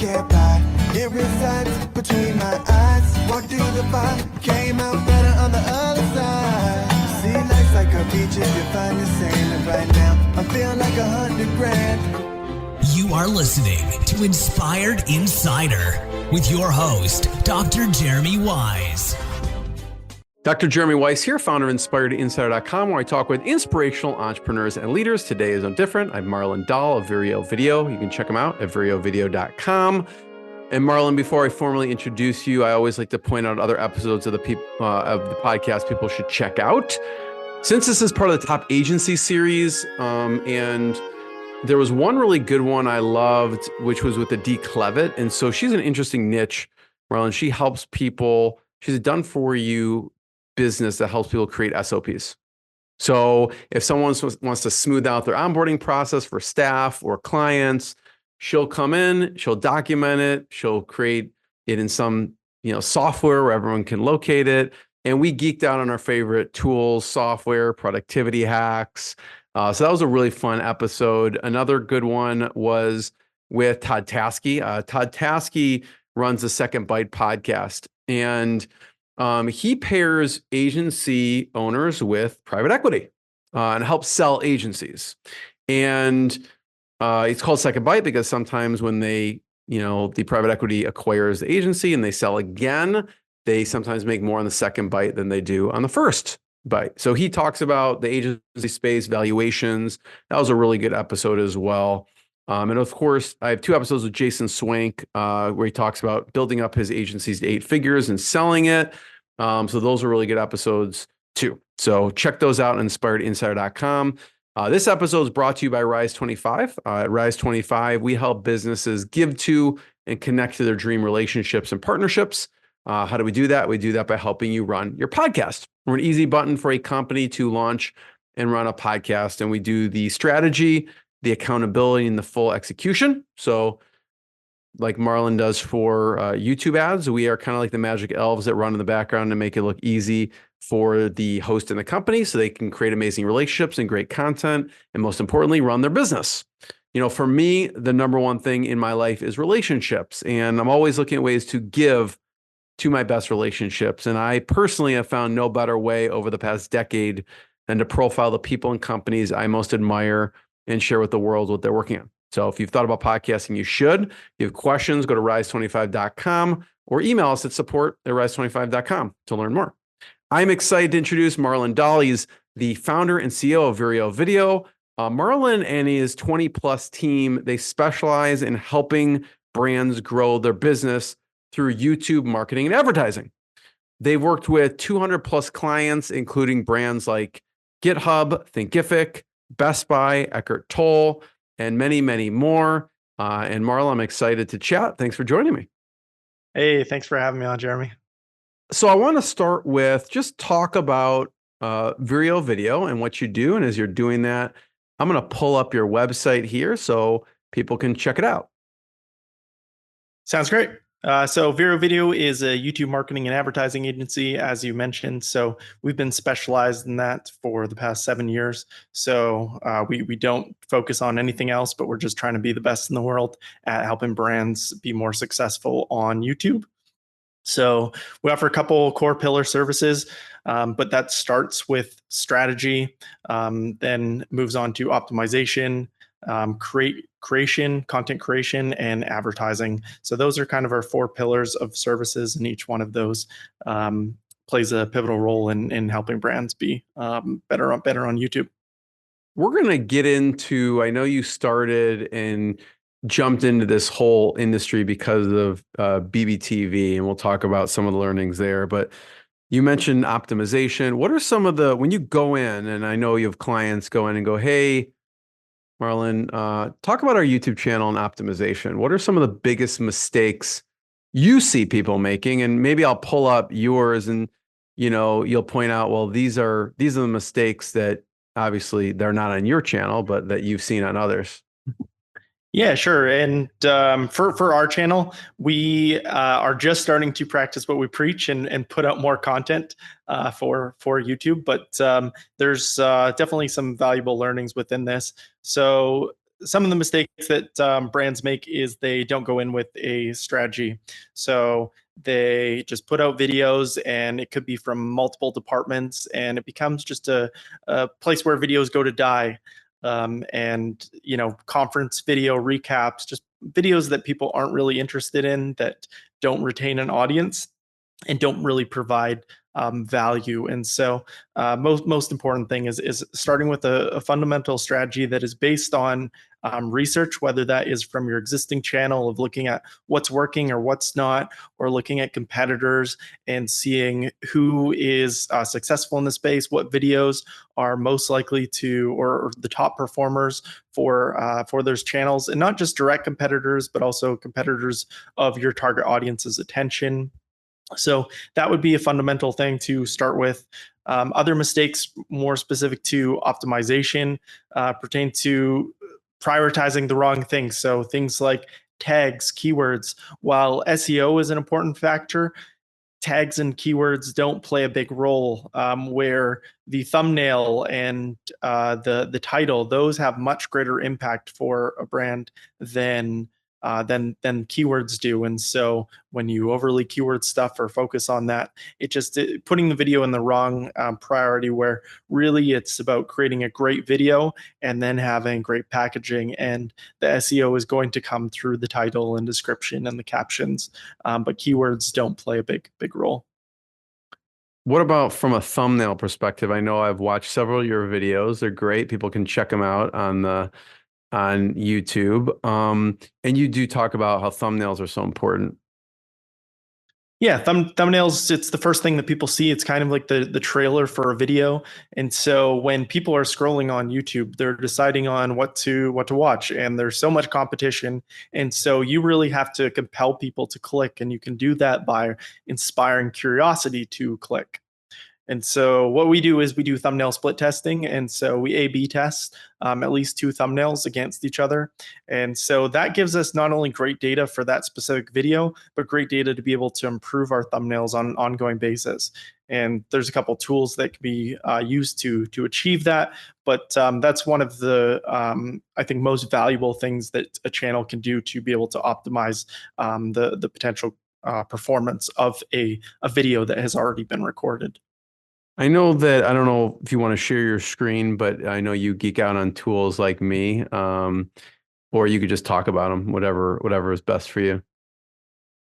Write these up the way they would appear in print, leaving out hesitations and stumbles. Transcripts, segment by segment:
get by. It resides between my eyes. Walked through the fire, came out better on the other side. See, life's like a beach if you find the sand. And right now, I feel like 100 grand. You are listening to Inspired Insider with your host, Dr. Jeremy Wise. Dr. Jeremy Weiss here, founder of InspiredInsider.com, where I talk with inspirational entrepreneurs and leaders. Today is no different. I'm Marlon Doll of Vireo Video. You can check them out at VireoVideo.com. And Marlon, before I formally introduce you, I always like to point out other episodes of the podcast people should check out. Since this is part of the Top Agency series, and there was one really good one I loved, which was with the Dee Clevitt. And so she's an interesting niche, Marlon. She helps people. She's a done-for-you business that helps people create SOPs. So if someone wants to smooth out their onboarding process for staff or clients, she'll come in, she'll document it, she'll create it in some software where everyone can locate it. And we geeked out on our favorite tools, software, productivity hacks. So that was a really fun episode. Another good one was with Todd Taskey. Todd Taskey runs the Second Bite podcast, and he pairs agency owners with private equity and helps sell agencies. And it's called Second Bite because sometimes when the private equity acquires the agency and they sell again, they sometimes make more on the second bite than they do on the first bite. So he talks about the agency space, valuations. That was a really good episode as well. And of course, I have two episodes with Jason Swank where he talks about building up his agencies to 8 figures and selling it. So those are really good episodes too. So check those out at InspiredInsider.com. This episode is brought to you by Rise 25. At Rise 25, we help businesses give to and connect to their dream relationships and partnerships. How do we do that? We do that by helping you run your podcast. We're an easy button for a company to launch and run a podcast. And we do the strategy, the accountability, and the full execution. So like Marlon does for YouTube ads, we are kind of like the magic elves that run in the background to make it look easy for the host and the company so they can create amazing relationships and great content, and most importantly, run their business. For me, the number one thing in my life is relationships, and I'm always looking at ways to give to my best relationships. And I personally have found no better way over the past decade than to profile the people and companies I most admire and share with the world what they're working on. So if you've thought about podcasting, you should. If you have questions, go to rise25.com or email us at support@rise25.com to learn more. I'm excited to introduce Marlon Doll. He's the founder and CEO of Vireo Video. Marlon and his 20-plus team, they specialize in helping brands grow their business through YouTube marketing and advertising. They've worked with 200-plus clients, including brands like GitHub, Thinkific, Best Buy, Eckhart Tolle, and many, many more. And Marlon, I'm excited to chat. Thanks for joining me. Hey, thanks for having me on, Jeremy. So I want to start with just talk about Vireo Video and what you do. And as you're doing that, I'm going to pull up your website here so people can check it out. Sounds great. So Vireo Video is a YouTube marketing and advertising agency, as you mentioned. So we've been specialized in that for the past 7 years. So we don't focus on anything else, but we're just trying to be the best in the world at helping brands be more successful on YouTube. So we offer a couple core pillar services, but that starts with strategy, then moves on to optimization, content creation, and advertising. So those are kind of our 4 pillars of services, and each one of those plays a pivotal role in helping brands be better on YouTube. We're going to get into, I know you started and jumped into this whole industry because of BBTV, and we'll talk about some of the learnings there, but you mentioned optimization. What are some of when you go in, and I know you have clients go in and go, hey, Marlon, talk about our YouTube channel and optimization. What are some of the biggest mistakes you see people making? And maybe I'll pull up yours and, you'll point out, well, these are the mistakes that obviously they're not on your channel, but that you've seen on others. Yeah, sure. And for our channel, we are just starting to practice what we preach and put out more content for YouTube. But there's definitely some valuable learnings within this. So some of the mistakes that brands make is they don't go in with a strategy. So they just put out videos, and it could be from multiple departments, and it becomes just a place where videos go to die. And conference video recaps, just videos that people aren't really interested in, that don't retain an audience and don't really provide value. And so most important thing is starting with a fundamental strategy that is based on research, whether that is from your existing channel of looking at what's working or what's not, or looking at competitors and seeing who is successful in the space, what videos are most likely to, or the top performers for those channels, and not just direct competitors, but also competitors of your target audience's attention. So that would be a fundamental thing to start with. Other mistakes more specific to optimization pertain to prioritizing the wrong things. So things like tags, keywords. While SEO is an important factor, tags and keywords don't play a big role, where the thumbnail and the title, those have much greater impact for a brand than keywords do. And so when you overly keyword stuff or focus on that, putting the video in the wrong priority, where really it's about creating a great video and then having great packaging, and the SEO is going to come through the title and description and the captions, but keywords don't play a big role. What about from a thumbnail perspective? I know I've watched several of your videos. They're great. People can check them out on YouTube. And you do talk about how thumbnails are so important. Yeah, thumbnails, it's the first thing that people see. It's kind of like the trailer for a video. And so when people are scrolling on YouTube, they're deciding on what to watch, and there's so much competition. And so you really have to compel people to click, and you can do that by inspiring curiosity to click. And so what we do is we do thumbnail split testing. And so we A/B test at least 2 thumbnails against each other. And so that gives us not only great data for that specific video, but great data to be able to improve our thumbnails on an ongoing basis. And there's a couple tools that can be used to achieve that. But that's one of the, I think, most valuable things that a channel can do to be able to optimize the potential performance of a video that has already been recorded. I know that, I don't know if you want to share your screen, but I know you geek out on tools like me, or you could just talk about them, whatever is best for you.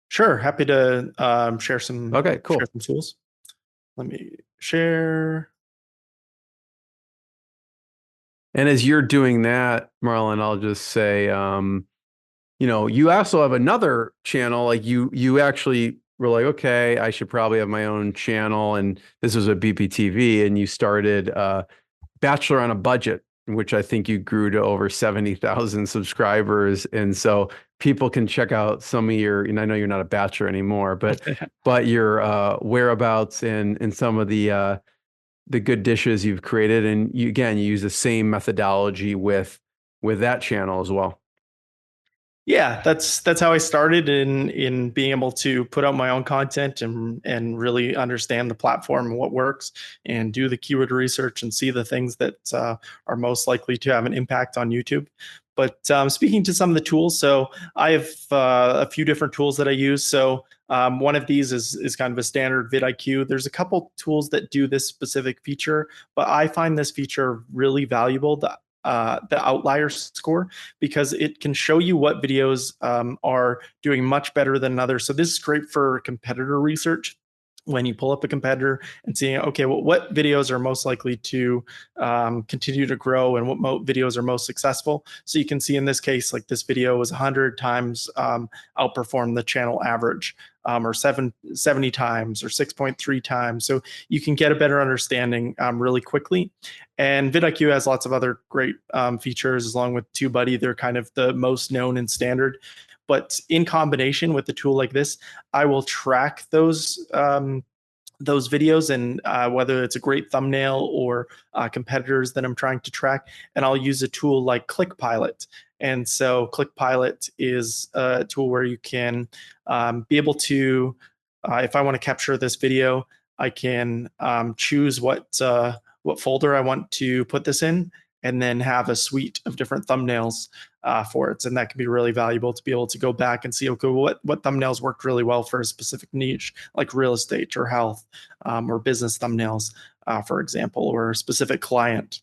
Sure, happy to share some. Okay, cool. Share some tools. Let me share. And as you're doing that, Marlon, I'll just say, you also have another channel. Like you actually were like, okay, I should probably have my own channel. And this was a BPTV, and you started Bachelor on a Budget, which I think you grew to over 70,000 subscribers. And so people can check out some of your, and I know you're not a bachelor anymore, but your whereabouts and some of the good dishes you've created. And you use the same methodology with that channel as well. Yeah, that's how I started in being able to put out my own content and really understand the platform and what works, and do the keyword research and see the things that are most likely to have an impact on YouTube. But speaking to some of the tools, so I have a few different tools that I use. So one of these is kind of a standard vidIQ. There's a couple tools that do this specific feature, but I find this feature really valuable, the outlier score, because it can show you what videos are doing much better than others. So this is great for competitor research. When you pull up a competitor and seeing, okay, well, what videos are most likely to continue to grow, and what videos are most successful. So you can see in this case, like this video was 100 times outperformed the channel average, or 70 times, or 6.3 times. So you can get a better understanding really quickly. And vidIQ has lots of other great features, along with TubeBuddy. They're kind of the most known and standard. But in combination with a tool like this, I will track those videos, and whether it's a great thumbnail or competitors that I'm trying to track. And I'll use a tool like ClickPilot. And so ClickPilot is a tool where you can be able to, if I want to capture this video, I can choose what folder I want to put this in. and then have a suite of different thumbnails for it. And that can be really valuable to be able to go back and see, okay, what thumbnails worked really well for a specific niche, like real estate or health, or business thumbnails, for example, or a specific client.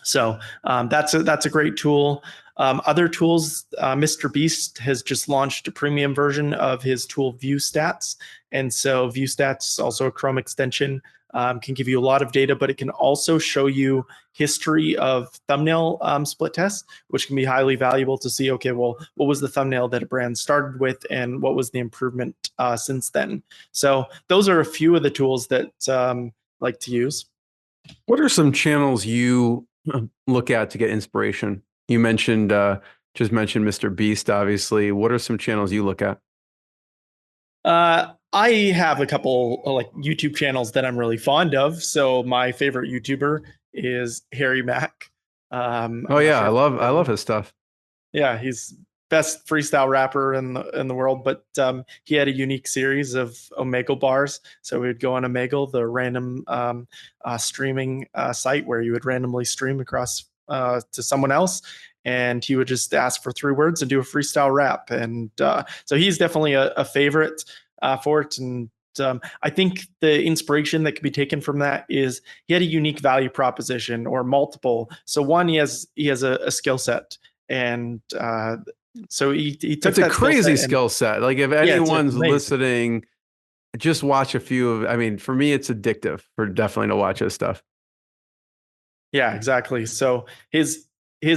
So that's a great tool. Other tools, Mr. Beast has just launched a premium version of his tool View Stats. And so View Stats, also a Chrome extension, can give you a lot of data, but it can also show you history of thumbnail split tests, which can be highly valuable to see, okay, well, what was the thumbnail that a brand started with and what was the improvement since then? So those are a few of the tools that I like to use. What are some channels you look at to get inspiration? You mentioned, just mentioned Mr. Beast, obviously. What are some channels you look at? I have a couple like YouTube channels that I'm really fond of. So my favorite YouTuber is Harry Mack. Oh yeah, I love his stuff. Yeah, he's best freestyle rapper in the world. But he had a unique series of Omegle bars. So we would go on Omegle, the random streaming site where you would randomly stream across to someone else, and he would just ask for 3 words and do a freestyle rap. And so he's definitely a favorite for it. And I think the inspiration that can be taken from that is he had a unique value proposition, or multiple. So one, he has a skill set, and so he took That's a crazy skill set. Like if anyone's listening, just watch a few of. I mean, for me, it's addictive. For definitely to watch his stuff. Yeah, exactly. So his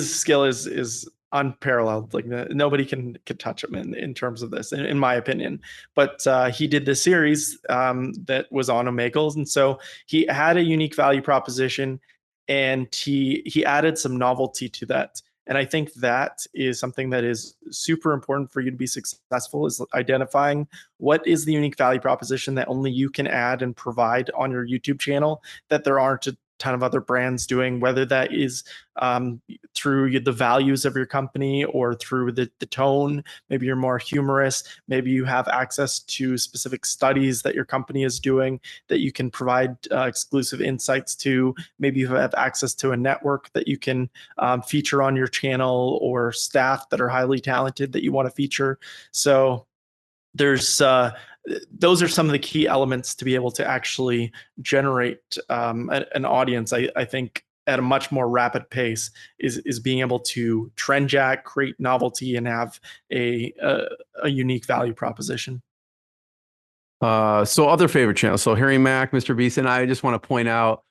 skill is unparalleled. Like nobody can touch him in terms of this, in my opinion. But he did this series that was on Omegle, and so he had a unique value proposition, and he added some novelty to that. And I think that is something that is super important for you to be successful, is identifying what is the unique value proposition that only you can add and provide on your YouTube channel that there aren't a ton of other brands doing, whether that is through the values of your company or through the tone. Maybe you're more humorous. Maybe you have access to specific studies that your company is doing that you can provide exclusive insights to. Maybe you have access to a network that you can feature on your channel, or staff that are highly talented that you want to feature. So there's those are some of the key elements to be able to actually generate an audience. I think at a much more rapid pace is being able to trend jack, create novelty, and have a unique value proposition. So other favorite channels. So Harry Mack, Mr. Beast, and I just want to point out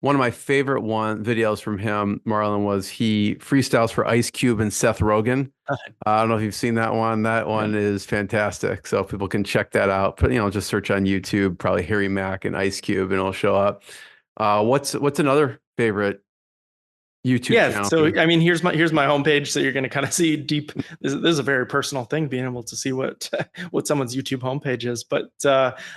one of my favorite videos from him, Marlon, was he freestyles for Ice Cube and Seth Rogen. I don't know if you've seen that one. That one is fantastic. So people can check that out. But just search on YouTube, probably Harry Mack and Ice Cube, and it'll show up. What's another favorite YouTube channel? So I mean, here's my homepage. So you're going to kind of see deep. This is a very personal thing, being able to see what someone's YouTube homepage is. But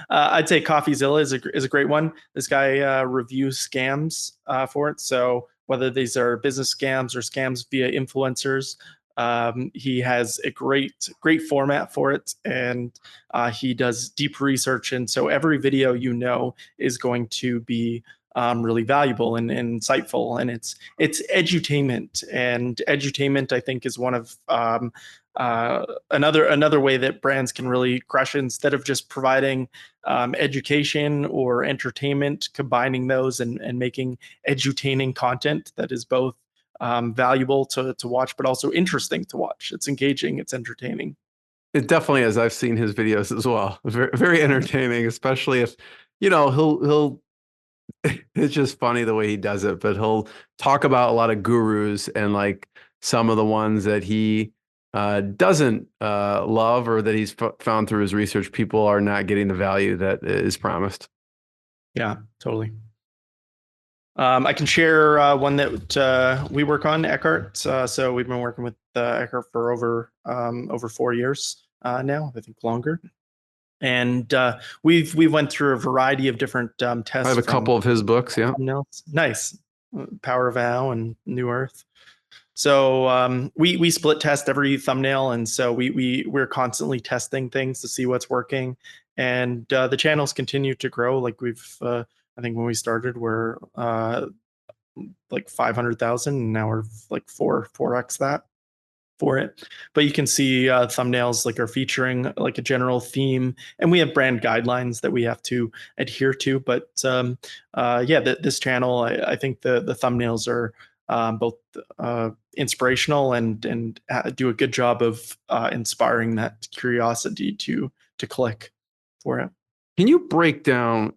I'd say CoffeeZilla is a great one. This guy reviews scams for it. So whether these are business scams or scams via influencers, he has a great format for it, and he does deep research. And so every video is going to be really valuable and insightful, and it's edutainment. And edutainment, I think, is one of another way that brands can really crush it. Instead of just providing education or entertainment, combining those and making edutaining content that is both valuable to watch, but also interesting to watch. It's engaging, it's entertaining. It definitely is. I've seen his videos as well. Very, very entertaining, especially if he'll it's just funny the way he does it, but he'll talk about a lot of gurus, and like some of the ones that he doesn't love, or that he's found through his research, people are not getting the value that is promised. Yeah, totally. I can share one that we work on, Eckhart. So we've been working with Eckhart for over 4 years now, I think longer. And we've went through a variety of different tests. I have a couple of his books. Yeah, nice. Power of Vow and New Earth. So we split test every thumbnail, and so we're constantly testing things to see what's working. And the channels continue to grow. Like I think when we started, we're like 500,000, and now we're like 4x that for it. But you can see thumbnails like are featuring like a general theme, and we have brand guidelines that we have to adhere to. But yeah, this channel, I think the thumbnails are both inspirational and do a good job of inspiring that curiosity to click for it. Can you break down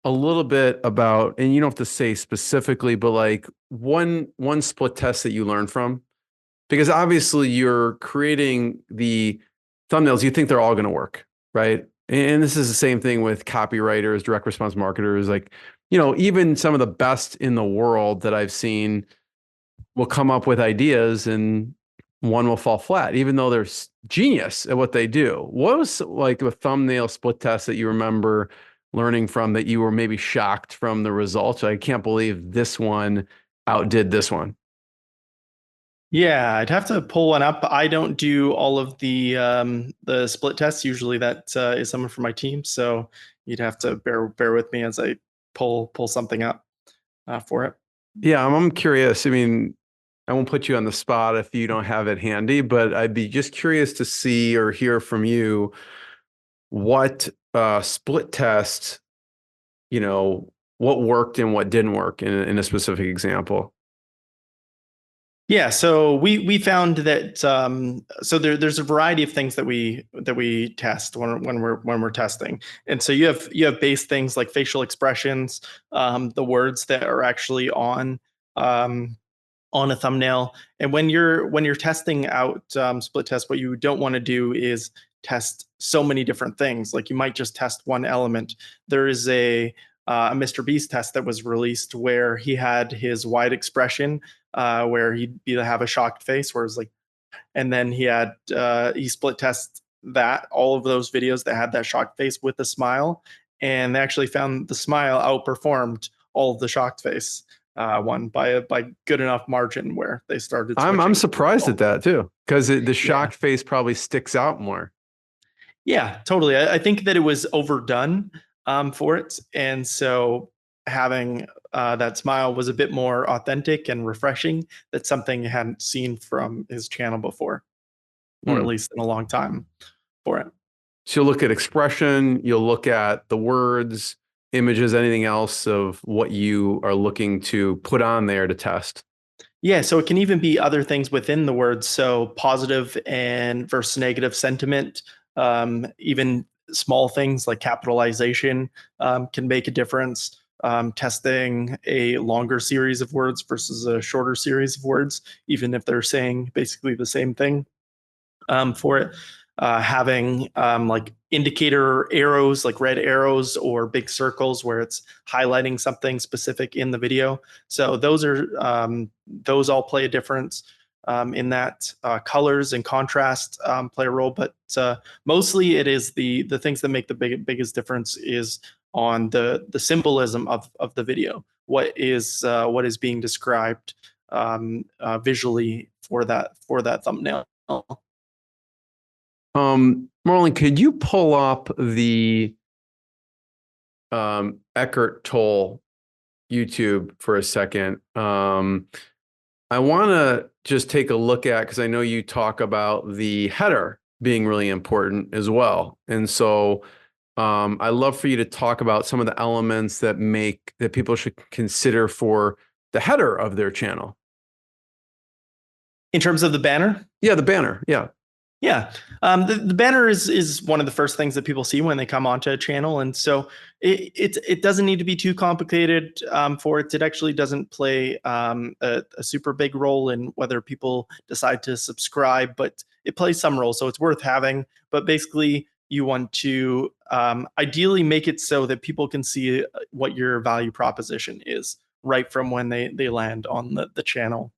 a little bit about, and you don't have to say specifically, but like one split test that you learned from? Because obviously you're creating the thumbnails, you think they're all going to work, right? And this is the same thing with copywriters, direct response marketers. Like, even some of the best in the world that I've seen will come up with ideas and one will fall flat, even though they're genius at what they do. What was like a thumbnail split test that you remember learning from that you were maybe shocked from the results? I can't believe this one outdid this one. Yeah, I'd have to pull one up. I don't do all of the split tests. Usually that is someone from my team. So you'd have to bear with me as I pull something up for it. Yeah, I'm curious. I mean, I won't put you on the spot if you don't have it handy, but I'd be just curious to see or hear from you what split test, what worked and what didn't work in a specific example. Yeah, so we found that so there's a variety of things that we test when we're testing, and so you have base things like facial expressions, the words that are actually on a thumbnail, and when you're testing out split test, what you don't want to do is test so many different things. Like you might just test one element. There is a Mr. Beast test that was released where he had his wide expression, where he'd have a shocked face, whereas like, and then he split test that all of those videos that had that shocked face with a smile, and they actually found the smile outperformed all of the shocked face one by good enough margin where they started. I'm surprised at that too, because the shocked face probably sticks out more. Yeah, totally. I think that it was overdone for it, and so having that smile was a bit more authentic and refreshing. That's something you hadn't seen from his channel before, or at least in a long time for it. So you'll look at expression, you'll look at the words, images, anything else of what you are looking to put on there to test. Yeah, so it can even be other things within the words. So positive and versus negative sentiment, even small things like capitalization can make a difference. Testing a longer series of words versus a shorter series of words, even if they're saying basically the same thing for it. Having like indicator arrows, like red arrows or big circles where it's highlighting something specific in the video. So those all play a difference in that. Colors and contrast play a role, but mostly it is the things that make the biggest difference is on the symbolism of the video. What is being described visually for that thumbnail. Marlon, could you pull up the Eckhart Tolle YouTube for a second? I want to just take a look at, because I know you talk about the header being really important as well. And so I'd love for you to talk about some of the elements that people should consider for the header of their channel. In terms of the banner? Yeah, the banner. Yeah. Yeah, the banner is one of the first things that people see when they come onto a channel, and so it doesn't need to be too complicated for it. It actually doesn't play a super big role in whether people decide to subscribe, but it plays some role, so it's worth having. But basically, you want to ideally make it so that people can see what your value proposition is right from when they land on the channel.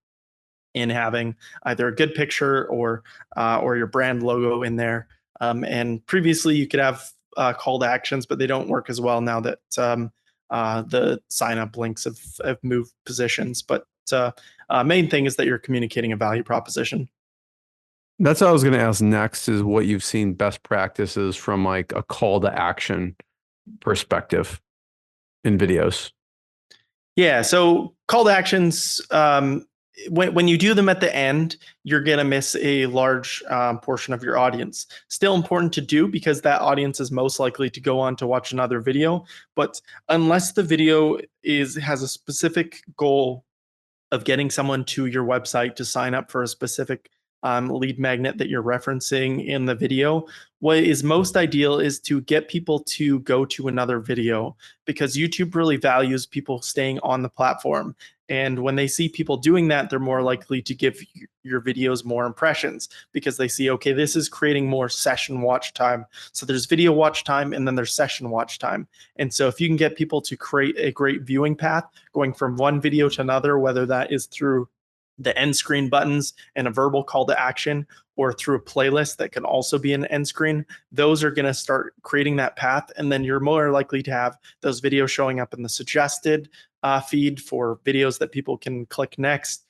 In having either a good picture or your brand logo in there. And previously you could have call to actions, but they don't work as well now that the sign up links have moved positions. But main thing is that you're communicating a value proposition. That's what I was going to ask next, is what you've seen best practices from like a call to action perspective in videos. Yeah. So call to actions, when you do them at the end, you're going to miss a large portion of your audience. Still important to do because that audience is most likely to go on to watch another video. But unless the video has a specific goal of getting someone to your website to sign up for a specific lead magnet that you're referencing in the video, what is most ideal is to get people to go to another video, because YouTube really values people staying on the platform. And when they see people doing that, they're more likely to give your videos more impressions, because they see, okay, this is creating more session watch time. So there's video watch time and then there's session watch time. And so if you can get people to create a great viewing path going from one video to another, whether that is through the end screen buttons and a verbal call to action, or through a playlist that can also be an end screen, those are going to start creating that path. And then you're more likely to have those videos showing up in the suggested feed for videos that people can click next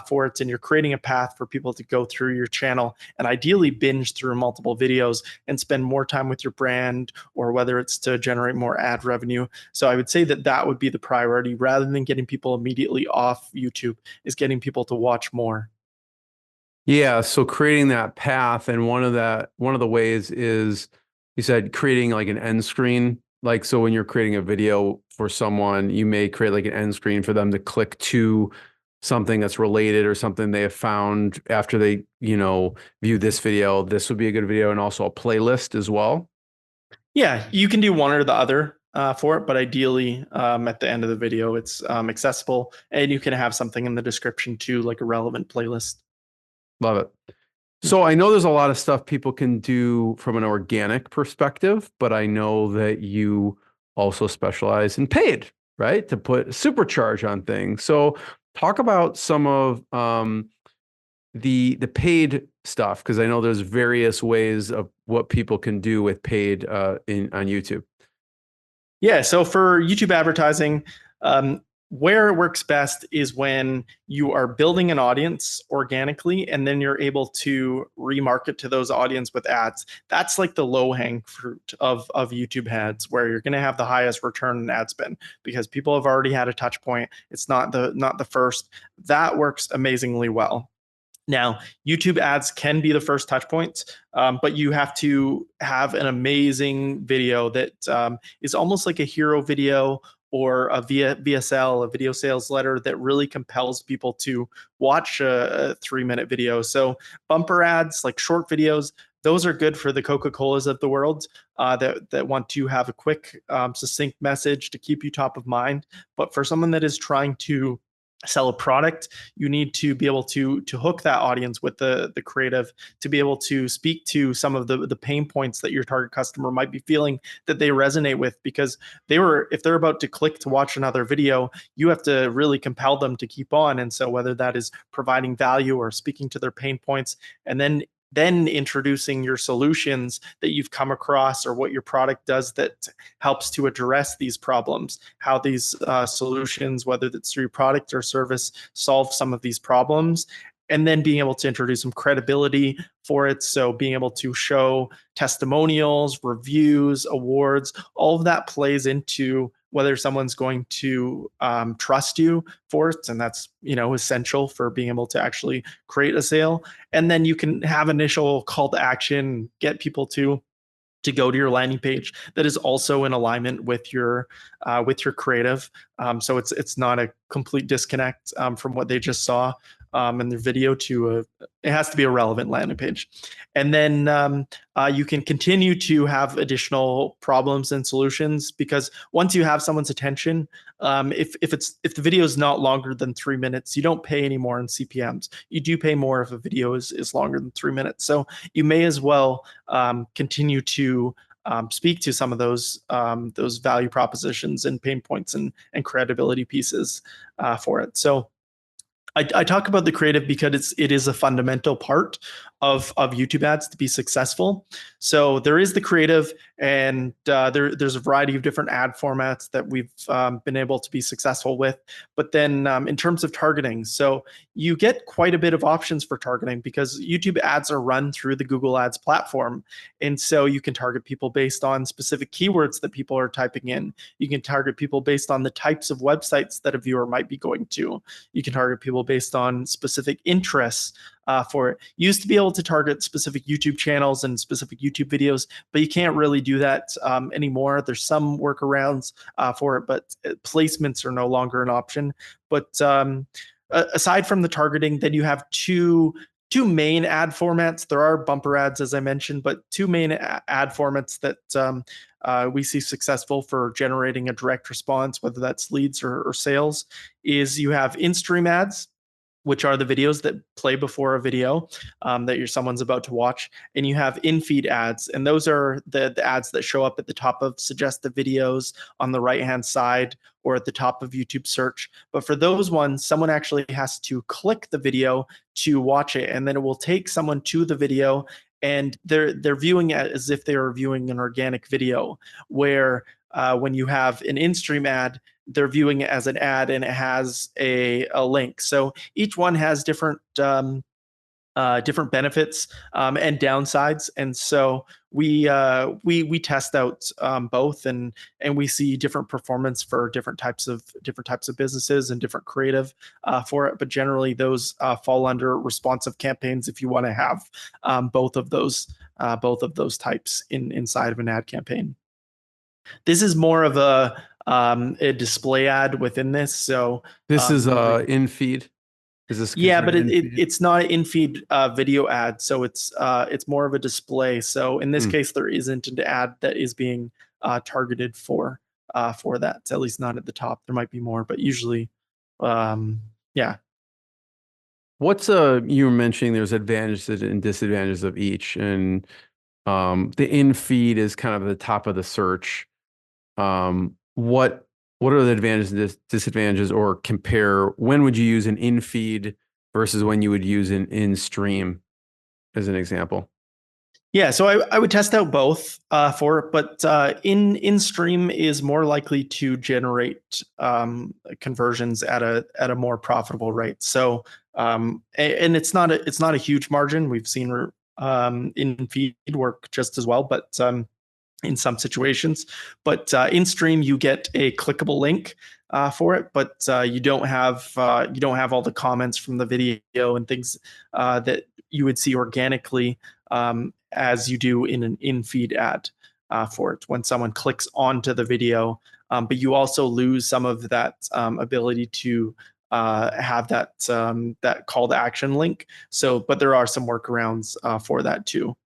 for it. And you're creating a path for people to go through your channel and ideally binge through multiple videos and spend more time with your brand, or whether it's to generate more ad revenue. So I would say that that would be the priority, rather than getting people immediately off YouTube, is getting people to watch more. Yeah, so creating that path, and one of the ways is, you said, creating like an end screen. Like, so when you're creating a video for someone, you may create like an end screen for them to click to something that's related, or something they have found after they, view this video. This would be a good video, and also a playlist as well. Yeah, you can do one or the other for it, but ideally at the end of the video, it's accessible, and you can have something in the description too, like a relevant playlist. Love it. So I know there's a lot of stuff people can do from an organic perspective, but I know that you also specialize in paid, right? To put supercharge on things. So talk about some of the paid stuff, because I know there's various ways of what people can do with paid on YouTube. Yeah, so for YouTube advertising, where it works best is when you are building an audience organically, and then you're able to remarket to those audience with ads. That's like the low-hanging fruit of YouTube ads, where you're going to have the highest return on ad spend, because people have already had a touch point. It's not the first. That works amazingly well. Now, YouTube ads can be the first touch points, but you have to have an amazing video that is almost like a hero video, or a VSL, a video sales letter, that really compels people to watch a 3-minute video. So bumper ads, like short videos, those are good for the Coca-Colas of the world that want to have a quick, succinct message to keep you top of mind. But for someone that is trying to sell a product, you need to be able to hook that audience with the creative, to be able to speak to some of the pain points that your target customer might be feeling that they resonate with, because if they're about to click to watch another video, you have to really compel them to keep on. And so whether that is providing value or speaking to their pain points, and then introducing your solutions that you've come across, or what your product does that helps to address these problems, how these solutions, whether it's through product or service, solve some of these problems, and then being able to introduce some credibility for it. So being able to show testimonials, reviews, awards, all of that plays into whether someone's going to trust you for it. And that's, essential for being able to actually create a sale. And then you can have initial call to action, get people to go to your landing page that is also in alignment with your creative. So it's not a complete disconnect from what they just saw in their video it has to be a relevant landing page. And then you can continue to have additional problems and solutions, because once you have someone's attention, if the video is not longer than 3 minutes, you don't pay any more in CPMs. You do pay more if a video is longer than 3 minutes. So you may as well continue to speak to some of those value propositions and pain points and credibility pieces for it. So I talk about the creative because it is a fundamental part of YouTube ads to be successful. So there is the creative, And there's a variety of different ad formats that we've been able to be successful with. But then in terms of targeting, so you get quite a bit of options for targeting because YouTube ads are run through the Google Ads platform. And so you can target people based on specific keywords that people are typing in. You can target people based on the types of websites that a viewer might be going to. You can target people based on specific interests for it. You used to be able to target specific YouTube channels and specific YouTube videos, but you can't really do that anymore. There's some workarounds for it, but placements are no longer an option. But aside from the targeting, then you have two main ad formats. There are bumper ads, as I mentioned, but two main ad formats that we see successful for generating a direct response, whether that's leads or sales, is you have in-stream ads, which are the videos that play before a video that someone's about to watch. And you have in-feed ads, and those are the ads that show up at the top of suggested videos on the right-hand side or at the top of YouTube search. But for those ones, someone actually has to click the video to watch it, and then it will take someone to the video, and they're viewing it as if they were viewing an organic video, where when you have an in-stream ad, they're viewing it as an ad and it has a link. So each one has different benefits and downsides, and so we test out both, and we see different performance for different types of businesses and different creative for it. But generally, those fall under responsive campaigns if you want to have both of those types inside of an ad campaign. This is more of a display ad within this. So This is in feed. Is this? Yeah, but in-feed? it's not an in-feed video ad, so it's more of a display. So in this case, there isn't an ad that is being targeted for that. At least not at the top. There might be more, but usually, yeah. What's you were mentioning there's advantages and disadvantages of each, and the in feed is kind of the top of the search. What are the advantages and disadvantages, or compare when would you use an in feed versus when you would use an in stream as an example? Yeah, so I would test out both for it, but in stream is more likely to generate conversions at a more profitable rate. So and it's not a huge margin. We've seen in feed work just as well, but in some situations. But in stream, you get a clickable link for it, but you don't have all the comments from the video and things that you would see organically as you do in an in-feed ad for it when someone clicks onto the video. But you also lose some of that ability to have that call to action link. So, but there are some workarounds for that too.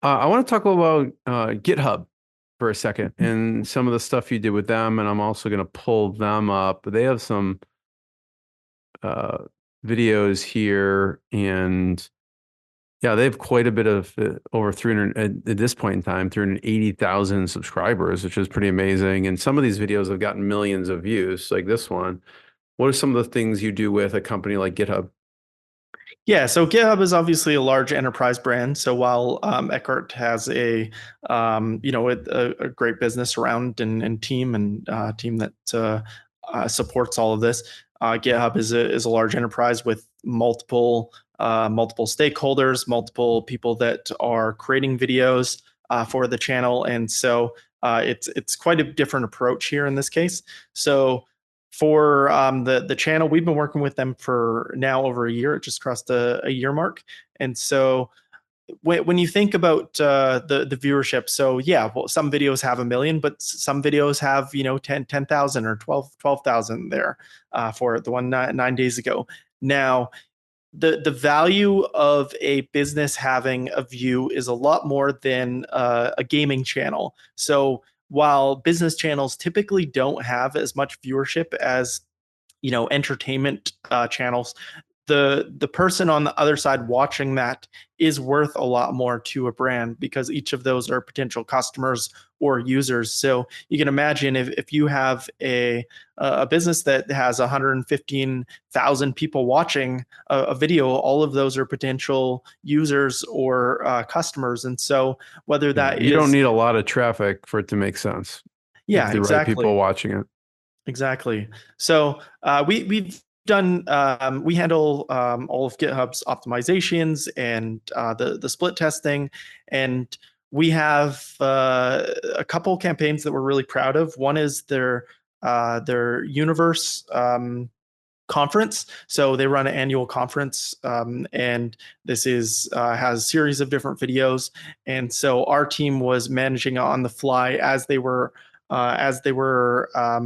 I want to talk about GitHub for a second and some of the stuff you did with them, and I'm also going to pull them up. They have some videos here, and yeah, they have quite a bit of over 300 at this point in time, 380,000 subscribers, which is pretty amazing. And some of these videos have gotten millions of views, like this one. What are some of the things you do with a company like GitHub? Yeah, so GitHub is obviously a large enterprise brand. So while Eckhart has a great business around and team that supports all of this, GitHub is a large enterprise with multiple stakeholders, multiple people that are creating videos for the channel, and so it's quite a different approach here in this case. So for the channel, we've been working with them for now over a year. It just crossed a year mark. And so when you think about the viewership, so yeah, well, some videos have 1 million, but some videos have 10,000 or 12,000 there for the one 9 days ago. Now, the value of a business having a view is a lot more than a gaming channel. So while business channels typically don't have as much viewership as entertainment channels, the person on the other side watching that is worth a lot more to a brand, because each of those are potential customers or users. So you can imagine if you have a business that has 115,000 people watching a video, all of those are potential users or customers. And so whether that You don't is, need a lot of traffic for it to make sense. yeah, The right people exactly. watching it. Exactly. So we've done we handle all of GitHub's optimizations and the split testing, and we have a couple campaigns that we're really proud of. One is their universe conference. So they run an annual conference, and this is has a series of different videos. And so our team was managing on the fly as they were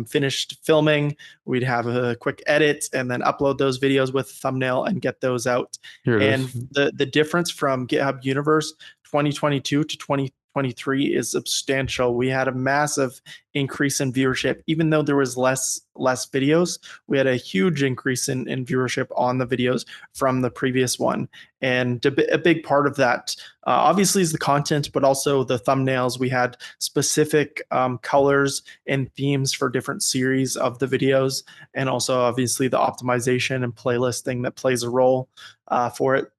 finished filming. We'd have a quick edit and then upload those videos with thumbnail and get those out. Here it And is. the difference from GitHub Universe 2022 to 2023 is substantial. We had a massive increase in viewership, even though there was less videos. We had a huge increase in viewership on the videos from the previous one. And a big part of that, obviously, is the content, but also the thumbnails. We had specific colors and themes for different series of the videos, and also obviously the optimization and playlisting that plays a role for it.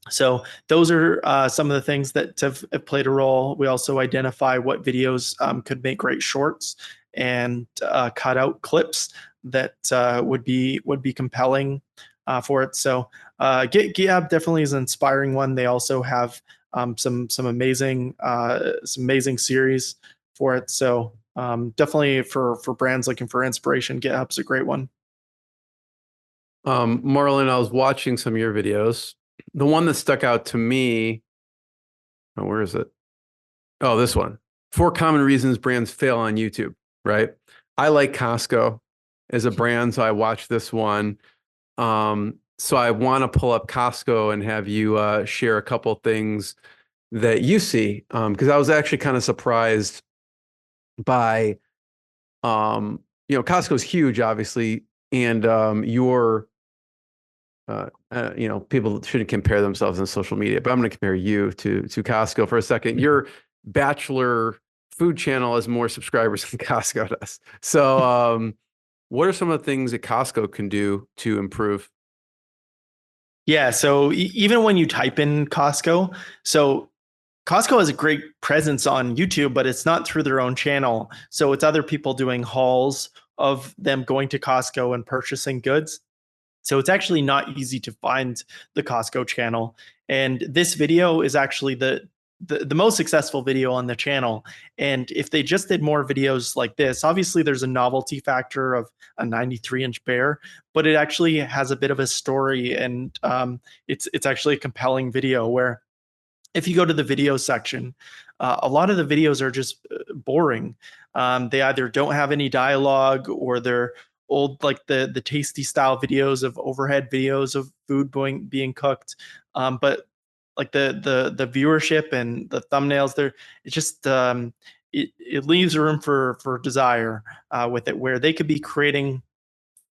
So those are some of the things that have played a role. We also identify what videos could make great shorts and cut out clips that would be compelling for it. So GitHub definitely is an inspiring one. They also have some amazing series for it. So definitely for brands looking for inspiration, GitHub's a great one. Marlon, I was watching some of your videos. The one that stuck out to me, oh, where is it? Oh, this one. 4 common reasons brands fail on YouTube, right? I like Costco as a brand, so I watched this one. So I want to pull up Costco and have you share a couple things that you see, because I was actually kind of surprised by, Costco's huge, obviously, and people shouldn't compare themselves on social media, but I'm going to compare you to Costco for a second. Your bachelor food channel has more subscribers than Costco does. So, what are some of the things that Costco can do to improve? Yeah, so even when you type in Costco, so Costco has a great presence on YouTube, but it's not through their own channel. So it's other people doing hauls of them going to Costco and purchasing goods. So it's actually not easy to find the Costco channel. And this video is actually the most successful video on the channel. And if they just did more videos like this, obviously there's a novelty factor of a 93-inch bear, but it actually has a bit of a story, and it's actually a compelling video where if you go to the video section, a lot of the videos are just boring. They either don't have any dialogue, or they're old, like the tasty style videos of overhead videos of food being cooked. But like the viewership and the thumbnails there, it just it leaves room for desire with it, where they could be creating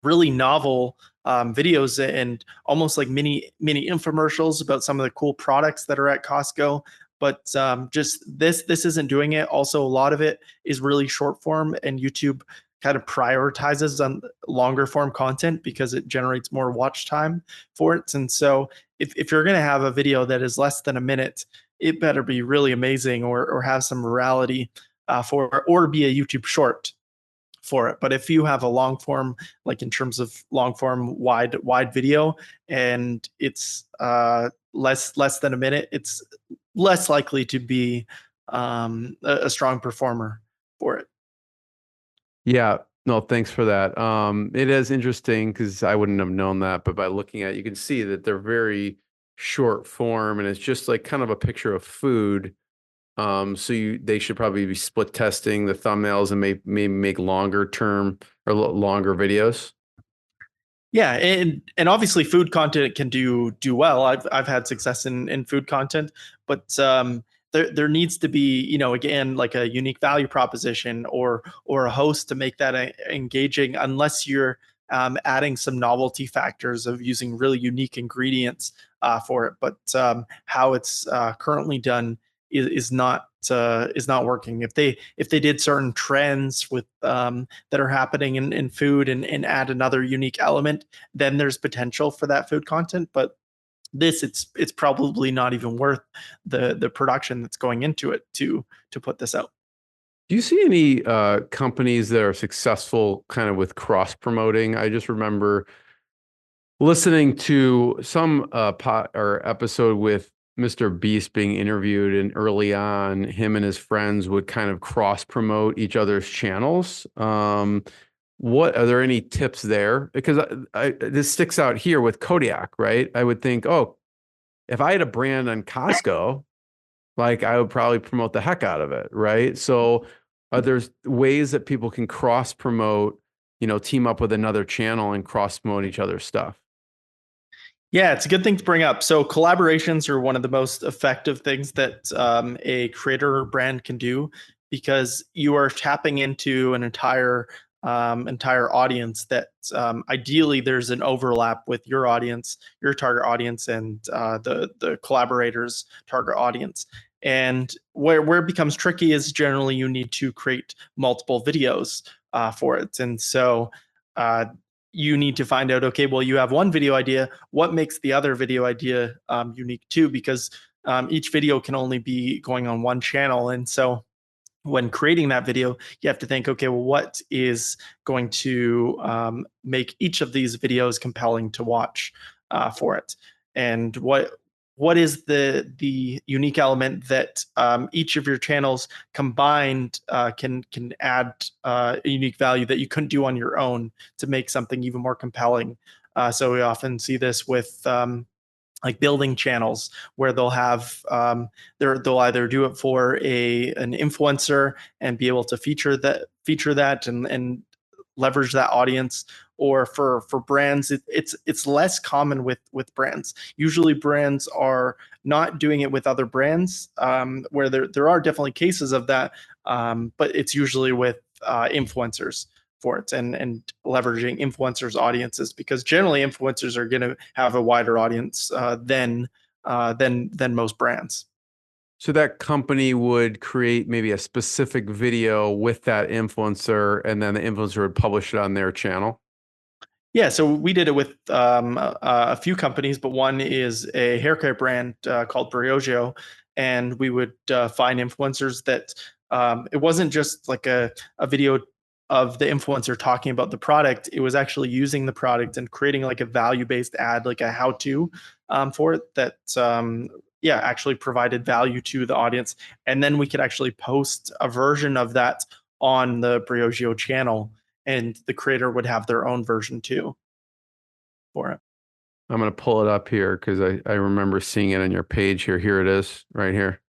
really novel videos and almost like mini infomercials about some of the cool products that are at Costco. But just this isn't doing it. Also, a lot of it is really short form, and YouTube kind of prioritizes on longer form content because it generates more watch time for it. And so if you're going to have a video that is less than a minute, it better be really amazing, or have some morality or be a YouTube short for it. But if you have a long form, like in terms of long form wide video, and it's less than a minute, it's less likely to be a strong performer for it. Yeah, no, thanks for that. It is interesting because I wouldn't have known that, but by looking at it, you can see that they're very short form, and it's just like kind of a picture of food. So they should probably be split testing the thumbnails and maybe make longer term or longer videos. Yeah, and obviously food content can do well. I've had success in food content, but there needs to be, again, like a unique value proposition or a host to make that engaging. Unless you're adding some novelty factors of using really unique ingredients for it. But how it's currently done is not working. If they did certain trends with that are happening in food and add another unique element, then there's potential for that food content. But it's probably not even worth the production that's going into it to put this out. Do you see any companies that are successful kind of with cross promoting? I just remember listening to some episode with Mr. Beast being interviewed, and early on, him and his friends would kind of cross promote each other's channels. What are there any tips there? Because this sticks out here with Kodiak, right? I would think, oh, if I had a brand on Costco, like I would probably promote the heck out of it, right? So are there ways that people can cross promote, team up with another channel and cross promote each other's stuff? Yeah, it's a good thing to bring up. So collaborations are one of the most effective things that a creator or brand can do, because you are tapping into an entire audience that ideally there's an overlap with your audience, your target audience, and the collaborators' target audience. And where it becomes tricky is generally you need to create multiple videos for it. And so you need to find out, okay, well, you have one video idea. What makes the other video idea unique too? Because each video can only be going on one channel. And so when creating that video, you have to think, okay, well, what is going to make each of these videos compelling to watch for it? And what is the unique element that each of your channels combined can add a unique value that you couldn't do on your own to make something even more compelling? So we often see this with like building channels, where they'll have they'll either do it for an influencer and be able to feature that and leverage that audience, or for brands, it's less common with brands. Usually brands are not doing it with other brands, where there are definitely cases of that, but it's usually with influencers for it, and leveraging influencers' audiences, because generally influencers are going to have a wider audience than most brands. So that company would create maybe a specific video with that influencer, and then the influencer would publish it on their channel. Yeah, so we did it with a few companies, but one is a haircare brand called Vireo, and we would find influencers that it wasn't just like a video of the influencer talking about the product. It was actually using the product and creating like a value-based ad, like a how-to for it, that actually provided value to the audience. And then we could actually post a version of that on the Vireo channel, and the creator would have their own version too for it. I'm going to pull it up here because I remember seeing it on your page here. Here it is, right here.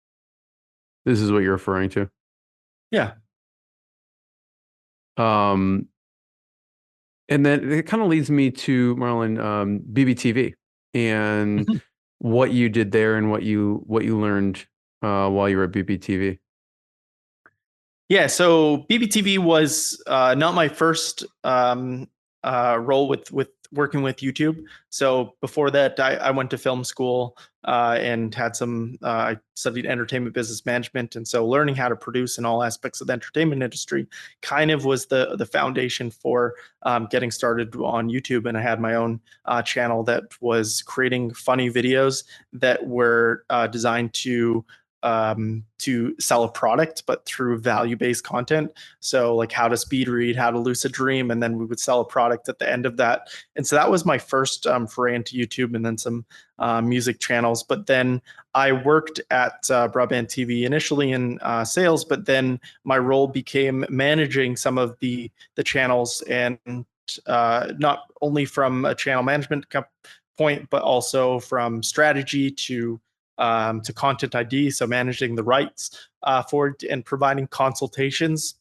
This is what you're referring to. Yeah. And then it kind of leads me to, Marlon, BBTV and what you did there and what you learned while you were at BBTV. Yeah, so BBTV was not my first role with working with YouTube. So before that, I went to film school and had I studied entertainment business management. And so learning how to produce in all aspects of the entertainment industry kind of was the foundation for getting started on YouTube. And I had my own channel that was creating funny videos that were designed to sell a product, but through value-based content. So like how to speed read, how to lucid dream, and then we would sell a product at the end of that. And so that was my first foray into YouTube, and then some music channels. But then I worked at Broadband TV initially in sales, but then my role became managing some of the channels, and not only from a channel management point, but also from strategy to content ID, so managing the rights for it, and providing consultations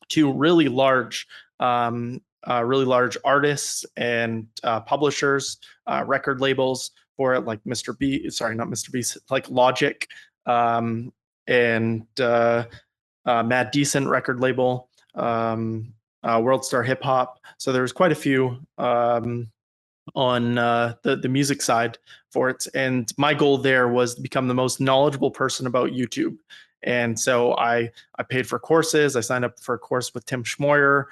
to really large artists and publishers, record labels for it, like not Mr. B, like Logic, and Mad Decent record label, World Star Hip Hop. So there was quite a few on the music side for it. And my goal there was to become the most knowledgeable person about YouTube. And so I paid for courses. I signed up for a course with Tim Schmoyer.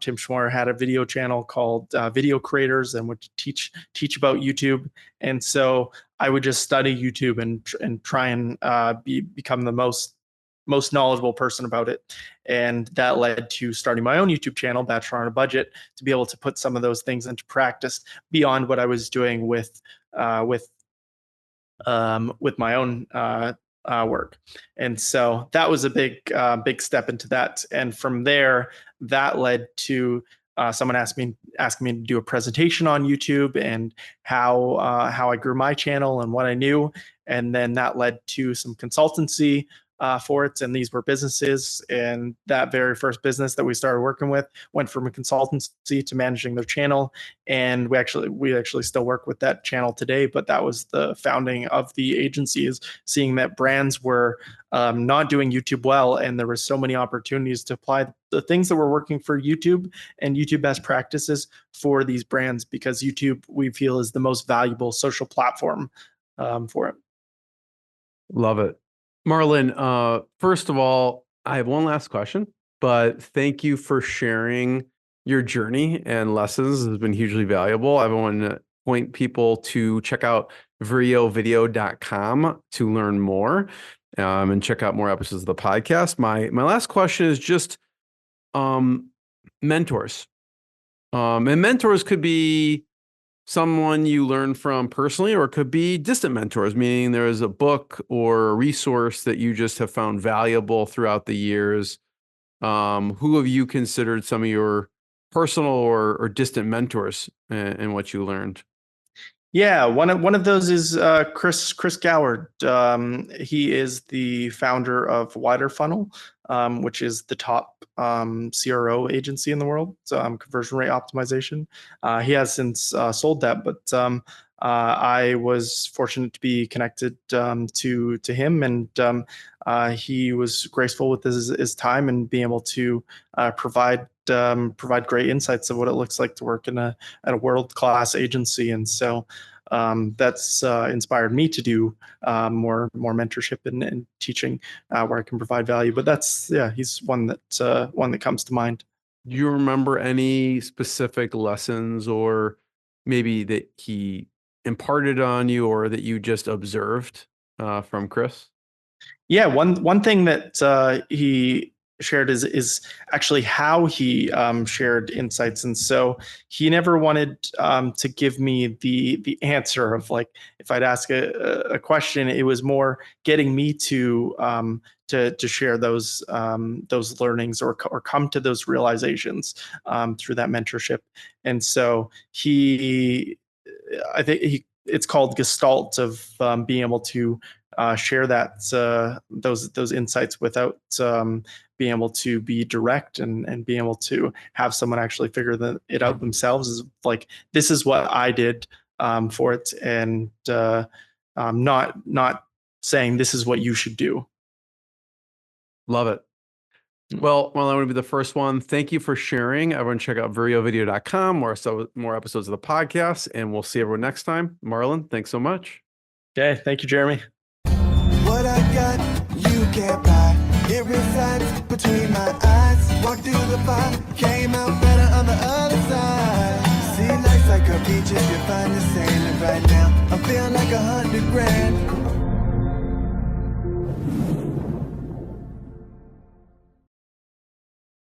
Tim Schmoyer had a video channel called Video Creators and would teach about YouTube. And so I would just study YouTube and try and become the most knowledgeable person about it. And that led to starting my own YouTube channel, Bachelor on a Budget, to be able to put some of those things into practice beyond what I was doing with my own work. And so that was a big step into that. And from there, that led to someone asking me to do a presentation on YouTube and how I grew my channel and what I knew. And then that led to some consultancy for it. And these were businesses. And that very first business that we started working with went from a consultancy to managing their channel. And we actually still work with that channel today. But that was the founding of the agency, is seeing that brands were not doing YouTube well. And there were so many opportunities to apply the things that were working for YouTube and YouTube best practices for these brands, because YouTube, we feel, is the most valuable social platform for it. Love it. Marlon, first of all, I have one last question, but thank you for sharing your journey and lessons. It has been hugely valuable. I want to point people to check out vireovideo.com to learn more and check out more episodes of the podcast. My last question is just mentors. And mentors could be someone you learn from personally, or it could be distant mentors, meaning there is a book or a resource that you just have found valuable throughout the years. Who have you considered some of your personal or distant mentors in what you learned? Yeah, one of those is Chris Goward. He is the founder of Wider Funnel, which is the top CRO agency in the world, conversion rate optimization. He has since sold that, but I was fortunate to be connected to him, and he was graceful with his time and being able to provide great insights of what it looks like to work at a world-class agency. And so that's inspired me to do more mentorship and teaching where I can provide value. But he's one that comes to mind. Do you remember any specific lessons, or maybe that he imparted on you, or that you just observed from Chris? Yeah, one thing that he shared is actually how he shared insights. And so he never wanted to give me the answer of, like, if I'd ask a question, it was more getting me to share those learnings or come to those realizations through that mentorship. And so it's called Gestalt, of being able to share those insights without being able to be direct and being able to have someone actually figure it out themselves. Is like, this is what I did for it, and not saying this is what you should do. Love it. Well, I want to be the first one. Thank you for sharing. Everyone check out vireovideo.com, more episodes of the podcast, and we'll see everyone next time. Marlon, thanks so much. Okay. Thank you, Jeremy. What I got, you can't buy. It resides between my eyes. Walked through the fire, came out better on the other side. See, life's like a beach if you find the sailing right now. I feel like $100 grand.